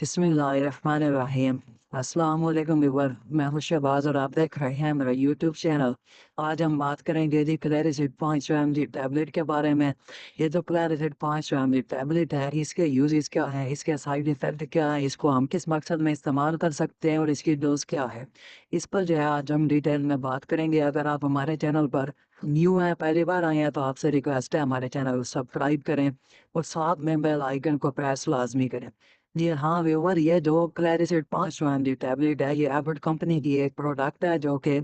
बिस्मिल्लाहिर्रहमानिर्रहीम। अस्सलाम वालेकुम व्यूअर, मैं हूं शहबाज और आप देख रहे हैं मेरा यूट्यूब चैनल। आज हम बात करेंगे जी क्लैरिसिड 5 mg टैबलेट के बारे में। ये जो क्लैरिसिड 5 mg टैबलेट है, इसके यूजेस क्या है, इसके साइड इफ़ेक्ट क्या है, इसको हम किस मकसद में इस्तेमाल कर सकते हैं और इसकी डोज क्या है, इस पर जो है आज हम डिटेल में बात करेंगे। अगर आप हमारे चैनल पर न्यू हैं, पहली बार आए हैं, तो आपसे रिक्वेस्ट है हमारे चैनल को सब्सक्राइब करें और साथ में बेल आइकन को प्रेस लाजमी करें। जी हाँ व्यूवर, ये जो क्लैरिसिड 5 mg टैबलेट है, ये एबट कंपनी की एक प्रोडक्ट है जो कि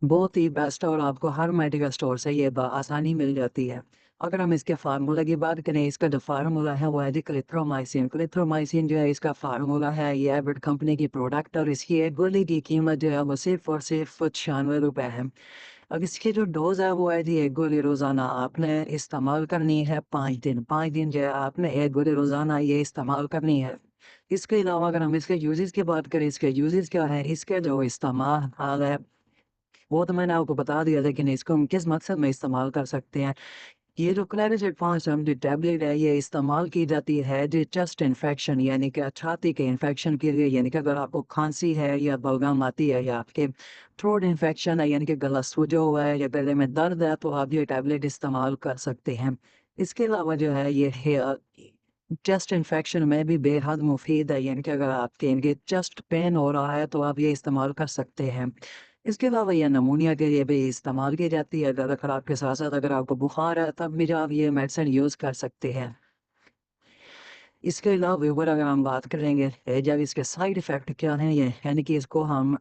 बहुत ही बेस्ट है और आपको हर मेडिकल स्टोर से ये आसानी मिल जाती है। अगर हम इसके फार्मूला की बात करें, इसका जो फार्मूला है वो है जी क्लिथ्रोमाइसिन। क्लिथ्रोमाइसिन जो है इसका फार्मूला है, ये एबट कंपनी की प्रोडक्ट और इसकी एक गोली की कीमत जो है वो सिर्फ और सिर्फ 96 रुपये है। अब इसकी जो डोज है वो है जी एक गोली रोज़ाना आपने इस्तेमाल करनी है 5 दिन। 5 दिन जो है आपने एक गोली रोज़ाना ये इस्तेमाल करनी है। इसके अलावा अगर हम इसके यूज़ेस की बात करें, इसके यूज़ेस क्या है, इसके जो इस्तेमाल है वो तो मैंने आपको बता दिया, लेकिन इसको हम किस मकसद में इस्तेमाल कर सकते हैं। ये जो क्लैरिसिड 5 mg टैबलेट है, ये इस्तेमाल की जाती है जी चेस्ट इन्फेक्शन यानी कि छाती के इन्फेक्शन के लिए। यानी कि अगर आपको खांसी है या बलगम आती है या आपके थ्रोट इन्फेक्शन है यानी कि गला सूजा हुआ है या गले में दर्द है, तो आप ये टैबलेट इस्तेमाल कर सकते हैं। इसके अलावा जो है ये चेस्ट इन्फेक्शन में भी बेहद मुफीद है। यानी कि अगर आपके इनके चेस्ट पेन हो रहा है तो आप ये इस्तेमाल कर सकते हैं। इसके अलावा ये नमूनिया के लिए भी इस्तेमाल की जाती है। ज़्यादा खराब के साथ साथ अगर आपको बुखार है तब भी जो आप ये मेडिसिन यूज़ कर सकते हैं। इसके अलावा व्यूअर, अगर हम बात करेंगे जब इसके साइड इफ़ेक्ट क्या हैं, ये यानी कि इसको हम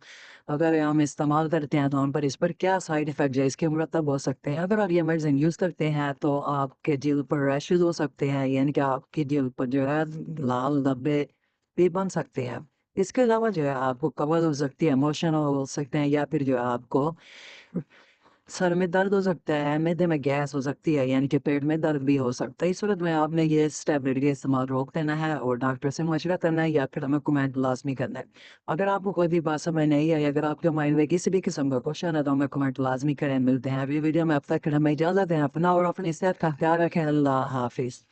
अगर हम इस्तेमाल करते हैं तो हम पर इस पर क्या साइड इफ़ेक्ट जो है इसके मुरतब हो सकते हैं। अगर आप ये मेडिसिन यूज़ करते हैं तो आपके जिल्द पर रैशेज़ हो सकते हैं, यानी कि आपकी जिल्द पर जो है लाल धब्बे भी बन सकते हैं। इसके अलावा जो है आपको कवल हो सकती है, इमोशनल हो सकते हैं, या फिर जो है आपको सर में दर्द हो सकता है, मैदे में गैस हो सकती है, यानी कि पेट में दर्द भी हो सकता है। इस सूरत में आपने ये इस टैबलेट का इस्तेमाल रोक देना है और डॉक्टर से मशवरा करना है या फिर हमें कमेंट लाज़मी करना है। अगर आपको कोई भी बात समझ नहीं आई, अगर आपके माइंड में किसी भी किस्म का क्वेश्चन है तो हमें कमेंट लाज़मी करें। मिलते हैं अगली वीडियो में, अब तक हमें इजाज़त दें। अपना और अपनी सेहत का ख्याल रखें। अल्लाह हाफ़िज़।